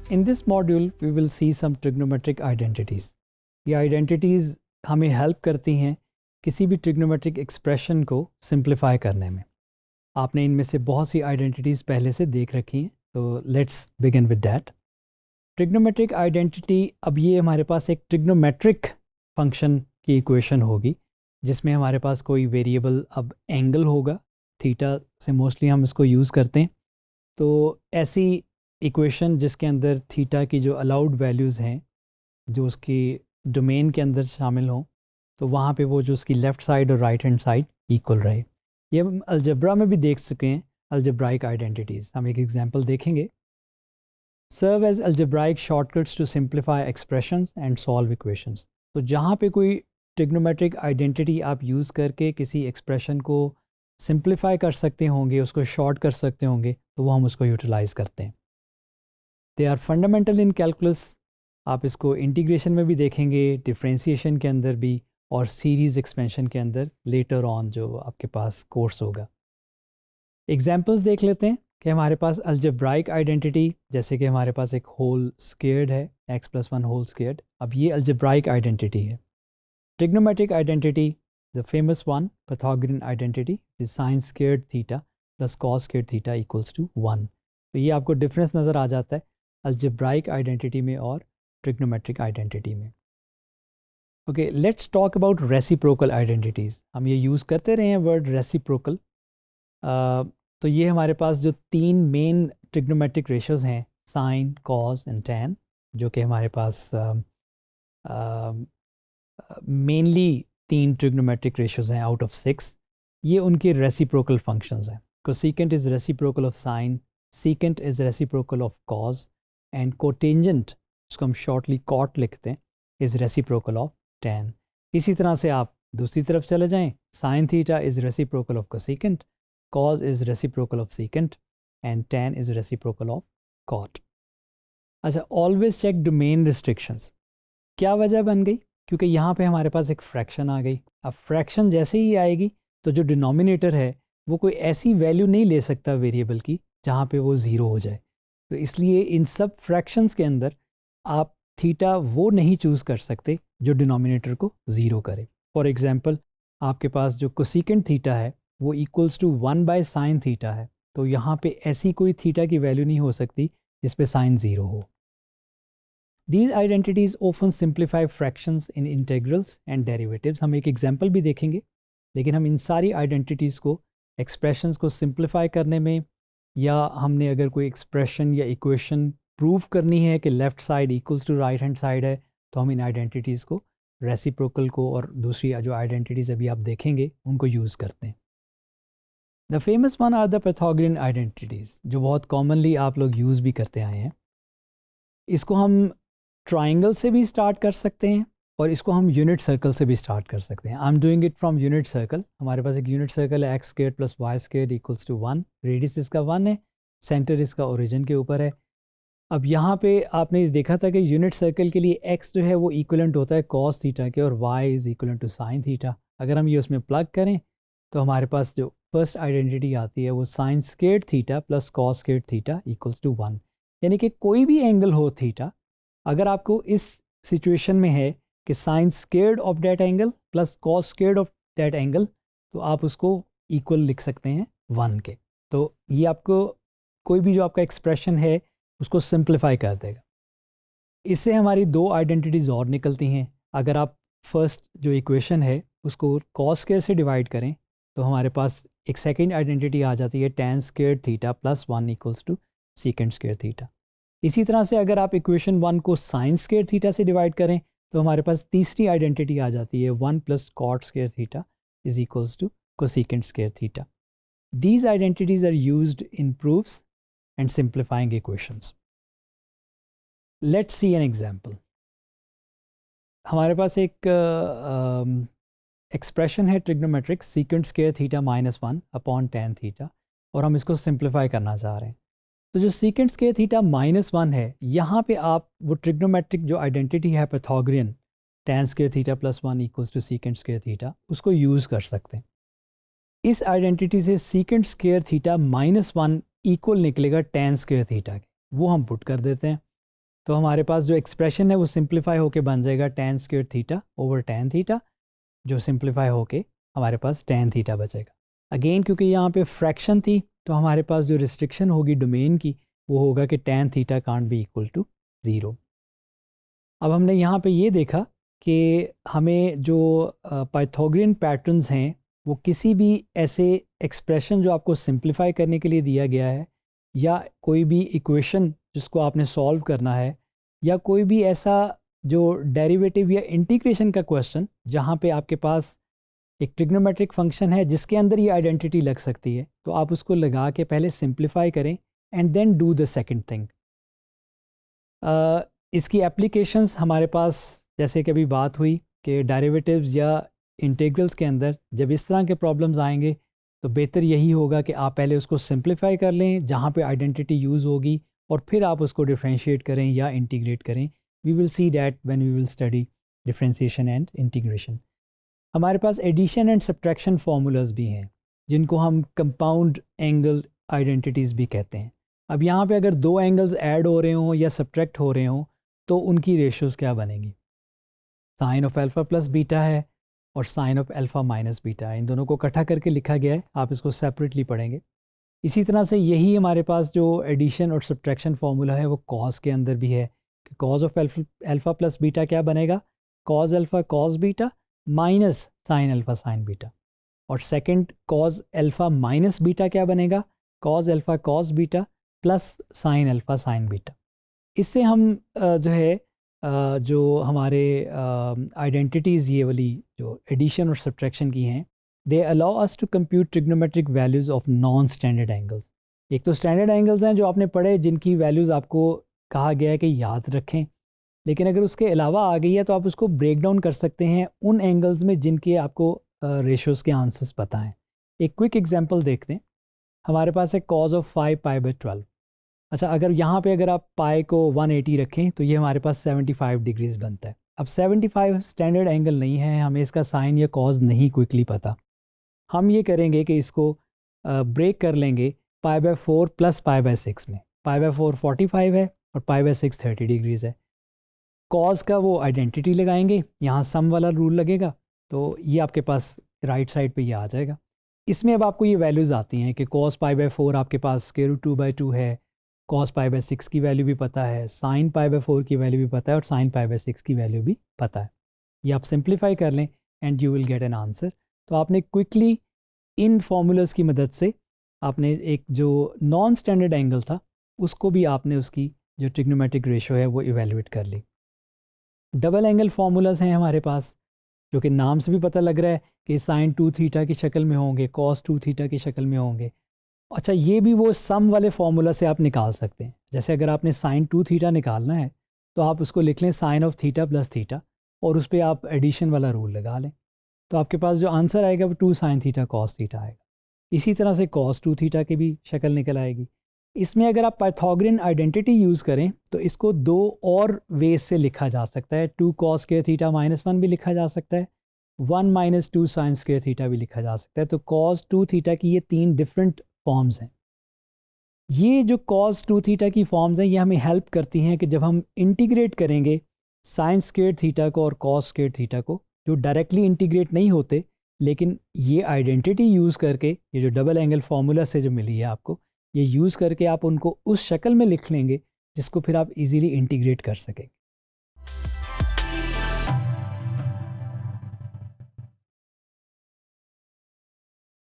In this module, we will see some trigonometric identities. ये identities हमें help करती हैं किसी भी ट्रिग्नोमेट्रिक एक्सप्रेशन को सिंप्लीफाई करने में. आपने इनमें से बहुत सी आइडेंटिटीज़ पहले से देख रखी हैं, तो let's begin with that. Trigonometric identity, अब ये हमारे पास एक ट्रिग्नोमेट्रिक फंक्शन की इक्वेशन होगी जिसमें हमारे पास कोई वेरिएबल अब एंगल होगा. थीटा से मोस्टली हम इसको यूज़ करते हैं. तो ऐसी इक्वेशन जिसके अंदर थीटा की जो अलाउड वैल्यूज़ हैं जो उसकी डोमेन के अंदर शामिल हों, तो वहाँ पे वो जो उसकी लेफ़्ट साइड और राइट हैंड साइड इक्वल रहे. ये हम अलजेब्रा में भी देख सके हैं. अलजेब्राइक आइडेंटिटीज़ हम एक एग्जांपल देखेंगे. Serve as algebraic shortcuts to simplify expressions and solve equations. तो जहाँ पे कोई ट्रिग्नोमेट्रिक आइडेंटिटी आप यूज़ करके किसी एक्सप्रेशन को सिंप्लीफाई कर सकते होंगे, उसको शॉर्ट कर सकते होंगे, तो वो हम उसको यूटिलाइज़ करते हैं. They are fundamental in calculus. आप इसको इंटीग्रेशन में भी देखेंगे, डिफ्रेंशिएशन के अंदर भी, और सीरीज़ एक्सपेंशन के अंदर लेटर ऑन जो आपके पास कोर्स होगा. एग्जांपल्स देख लेते हैं कि हमारे पास अलजेब्राइक आइडेंटिटी, जैसे कि हमारे पास एक होल स्क्वेयर्ड है, x+1 होल स्क्वेयर्ड. अब ये अलजेब्राइक आइडेंटिटी है. Trigonometric identity, the famous one, Pythagorean identity, is sine squared theta plus cos squared theta equals to 1. तो ये आपको डिफरेंस नज़र आ जाता है अलजेब्राइक आइडेंटिटी में और ट्रिग्नोमेट्रिक आइडेंटिटी में. Okay, let's talk about reciprocal identities. हम ये यूज़ करते रहे हैं वर्ड रेसिप्रोकल. तो ये हमारे पास जो तीन मेन ट्रिग्नोमेट्रिक रेशियोज़ हैं, साइन, कॉस एंड टैन, जो कि हमारे पास मेनली तीन ट्रिग्नोमेट्रिक रेशियोज़ हैं आउट ऑफ 6. ये उनके रेसिप्रोकल फंक्शंस हैं. Cosecant is reciprocal of sine, secant is reciprocal of cos, and cotangent, उसको हम शॉर्टली कॉट लिखते हैं, इज़ रेसिप्रोकल ऑफ टैन. इसी तरह से आप दूसरी तरफ चले जाएं. Sine theta is reciprocal of cosecant, cos is reciprocal of secant, and tan is reciprocal of cot. अच्छा, ऑलवेज चेक डोमेन रिस्ट्रिक्शंस. क्या वजह बन गई? क्योंकि यहाँ पे हमारे पास एक फ्रैक्शन आ गई. अब फ्रैक्शन जैसे ही आएगी तो जो डिनोमिनेटर है वो कोई ऐसी वैल्यू नहीं ले सकता वेरिएबल की जहाँ पे वो ज़ीरो हो जाए. तो इसलिए इन सब फ्रैक्शंस के अंदर आप थीटा वो नहीं चूज़ कर सकते जो डिनोमिनेटर को ज़ीरो करे. फॉर एग्जांपल, आपके पास जो कोसेकेंट थीटा है वो इक्वल्स टू 1/sin थीटा है. तो यहाँ पे ऐसी कोई थीटा की वैल्यू नहीं हो सकती जिस पे साइन ज़ीरो हो. These identities often simplify fractions in integrals and derivatives. हम एक एग्जाम्पल भी देखेंगे, लेकिन हम इन सारी आइडेंटिटीज़ को, एक्सप्रेशंस को सिंप्लीफाई करने में, या हमने अगर कोई एक्सप्रेशन या इक्वेशन प्रूव करनी है कि left side equals to right hand side है, तो हम इन आइडेंटिटीज़ को, रेसिप्रोकल को और दूसरी जो आइडेंटिटीज़ अभी आप देखेंगे उनको यूज़ करते हैं. The famous one are the Pythagorean identities, जो बहुत कॉमनली आप लोग यूज़ भी करते आए हैं. इसको हम ट्राइंगल से भी स्टार्ट कर सकते हैं और इसको हम यूनिट सर्कल से भी स्टार्ट कर सकते हैं. I am doing it from unit circle. हमारे पास एक यूनिट सर्कल है, x square plus Y square equals to 1. Radius इसका 1 है, सेंटर इसका ओरिजिन के ऊपर है. अब यहाँ पे आपने देखा था कि यूनिट सर्कल के लिए x जो है वो इक्वलेंट होता है कॉस थीटा के, और y is equivalent to sine theta. अगर हम ये उसमें प्लग करें तो हमारे पास जो फर्स्ट आइडेंटिटी आती है वो sine square theta plus cos square theta equals to 1. यानी कि कोई भी एंगल हो थीटा, अगर आपको इस सिचुएशन में है कि sine squared of that angle plus cos squared of that angle, तो आप उसको इक्वल लिख सकते हैं 1 के. तो ये आपको कोई भी जो आपका एक्सप्रेशन है उसको सिंप्लीफाई कर देगा. इससे हमारी दो आइडेंटिटीज़ और निकलती हैं. अगर आप फर्स्ट जो इक्वेशन है उसको कॉस स्क्वायर से डिवाइड करें तो हमारे पास एक सेकेंड आइडेंटिटी आ जाती है, tan square theta plus 1 equals to secant square theta. इसी तरह से अगर आप इक्वेशन 1 को साइन स्क्वायर थीटा से डिवाइड करें तो हमारे पास तीसरी आइडेंटिटी आ जाती है, 1 plus cot square theta is equals to cosecant square theta. These identities are used in proofs and simplifying equations. Let's see an example. हमारे पास एक एक्सप्रेशन है trigonometric, secant square theta minus 1 upon tan theta, और हम इसको simplify करना चाह रहे हैं. तो जो सीकेंट स्क्वायर थीटा माइनस 1 है, यहाँ पे आप वो ट्रिग्नोमेट्रिक जो आइडेंटिटी है Pythagorean, tan square theta plus 1 equals to secant square theta, उसको यूज़ कर सकते हैं. इस आइडेंटिटी से secant square theta minus 1 equal निकलेगा टैन स्क्वायर थीटा के, वो हम पुट कर देते हैं. तो हमारे पास जो एक्सप्रेशन है वो सिंप्लीफाई होके बन जाएगा tan square theta over tan theta, जो सिंप्लीफाई होके हमारे पास tan थीटा बचेगा। अगेन क्योंकि यहाँ पे फ्रैक्शन थी तो हमारे पास जो रिस्ट्रिक्शन होगी डोमेन की वो होगा कि tan theta can't be equal to 0। अब हमने यहाँ पे ये देखा कि हमें जो पाइथागोरियन पैटर्न्स हैं वो किसी भी ऐसे एक्सप्रेशन जो आपको सिंप्लीफाई करने के लिए दिया गया है, या कोई भी इक्वेशन जिसको आपने सॉल्व करना है, या कोई भी ऐसा जो डेरिवेटिव या इंटीग्रेशन का क्वेश्चन जहाँ पे आपके पास एक ट्रिग्नोमेट्रिक फंक्शन है जिसके अंदर ये आइडेंटिटी लग सकती है, तो आप उसको लगा के पहले सिंप्लीफाई करें and then do the second thing. इसकी एप्लीकेशंस हमारे पास जैसे कि अभी बात हुई कि डेरिवेटिव्स या इंटीग्रल्स के अंदर जब इस तरह के प्रॉब्लम्स आएंगे तो बेहतर यही होगा कि आप पहले उसको सिंप्लीफाई कर लें जहाँ पे आइडेंटिटी यूज़ होगी, और फिर आप उसको डिफ्रेंशिएट करें या इंटीग्रेट करें। We will see that when we will study differentiation and integration. हमारे पास एडिशन एंड सब्ट्रैक्शन फार्मूलाज भी हैं जिनको हम कंपाउंड एंगल आइडेंटिटीज़ भी कहते हैं। अब यहाँ पे अगर दो एंगल्स ऐड हो रहे हों या सब्ट्रैक्ट हो रहे हों तो उनकी रेशियोज़ क्या बनेंगी। Sine of alpha plus beta है और sine of alpha minus beta है, इन दोनों को इकट्ठा करके लिखा गया है, आप इसको सेपरेटली पढ़ेंगे। इसी तरह से यही हमारे पास जो एडिशन और सब्ट्रैक्शन फार्मूला है वो कॉस के अंदर भी है कि cos of alpha plus beta क्या बनेगा, cos alpha cos beta minus sine alpha sine beta, और second cos alpha minus beta क्या बनेगा, cos alpha cos beta plus sine alpha sine beta. इससे हम जो है जो हमारे आइडेंटिटीज़ ये वाली जो एडिशन और सब्ट्रैक्शन की हैं, they allow us to compute trigonometric values of non standard angles. एक तो स्टैंडर्ड एंगल्स हैं जो आपने पढ़े जिनकी वैल्यूज़ आपको कहा गया है कि याद रखें, लेकिन अगर उसके अलावा आ गई है तो आप उसको ब्रेक डाउन कर सकते हैं उन एंगल्स में जिनके आपको रेशोज़ के आंसर्स पता हैं। एक क्विक एग्जांपल देखते हैं। हमारे पास है कॉज ऑफ 5 पाई बाई 12। अच्छा, अगर यहाँ पे अगर आप पाई को 180 रखें तो ये हमारे पास 75 डिग्रीज बनता है। अब 75 स्टैंडर्ड एंगल नहीं है, हमें इसका साइन या कॉज नहीं क्विकली पता। हम ये करेंगे कि इसको ब्रेक कर लेंगे pi by 4 plus pi by 6 में। पाई बाई 4 45 है और पाई बाई 6 30 डिग्रीज है। कॉज का वो आइडेंटिटी लगाएंगे, यहाँ सम वाला रूल लगेगा, तो ये आपके पास राइट साइड पे ये आ जाएगा। इसमें अब आपको ये वैल्यूज़ आती हैं कि कॉस पाई बाई 4 आपके पास स्क्वायर रूट 2/2 है, कॉस पाई बाई 6 की वैल्यू भी पता है, साइन पाई बाई 4 की वैल्यू भी पता है और साइन पाई बाई 6 की वैल्यू भी पता है। ये आप सिंप्लीफाई कर लें and you will get an answer. तो आपने क्विकली इन फार्मूलाज की मदद से आपने एक जो नॉन स्टैंडर्ड एंगल था उसको भी आपने उसकी जो ट्रिग्नोमेट्रिक रेशो है वो इवेलुएट कर ली। डबल एंगल फार्मूलाज हैं हमारे पास जो कि नाम से भी पता लग रहा है कि साइन 2 थीटा की शक्ल में होंगे, कॉस 2 थीटा की शक्ल में होंगे। अच्छा, ये भी वो सम वाले फार्मूला से आप निकाल सकते हैं। जैसे अगर आपने साइन 2 थीटा निकालना है तो आप उसको लिख लें sine of theta plus theta और उस पर आप एडिशन वाला रूल लगा लें, तो आपके पास जो आंसर आएगा वो 2 साइन थीटा कॉस थीटा आएगा। इसी तरह से कॉस 2 थीटा की भी शक्ल निकल आएगी। इसमें अगर आप पाइथागोरियन आइडेंटिटी यूज़ करें तो इसको दो और वेज से लिखा जा सकता है। 2 कॉस स्क्वायर थीटा माइनस 1 भी लिखा जा सकता है, 1 माइनस 2 साइन स्क्वायर थीटा भी लिखा जा सकता है। तो कॉस 2 थीटा की ये 3 डिफरेंट फॉर्म्स हैं। ये जो कॉस 2 थीटा की फॉर्म्स हैं ये हमें हेल्प करती हैं कि जब हम इंटीग्रेट करेंगे साइन स्क्वायर थीटा को और कॉस स्क्वायर थीटा को, जो डायरेक्टली इंटीग्रेट नहीं होते, लेकिन ये आइडेंटिटी यूज़ करके, ये जो डबल एंगल फार्मूला से जो मिली है आपको, ये यूज़ करके आप उनको उस शक्ल में लिख लेंगे जिसको फिर आप इजीली इंटीग्रेट कर सकेंगे।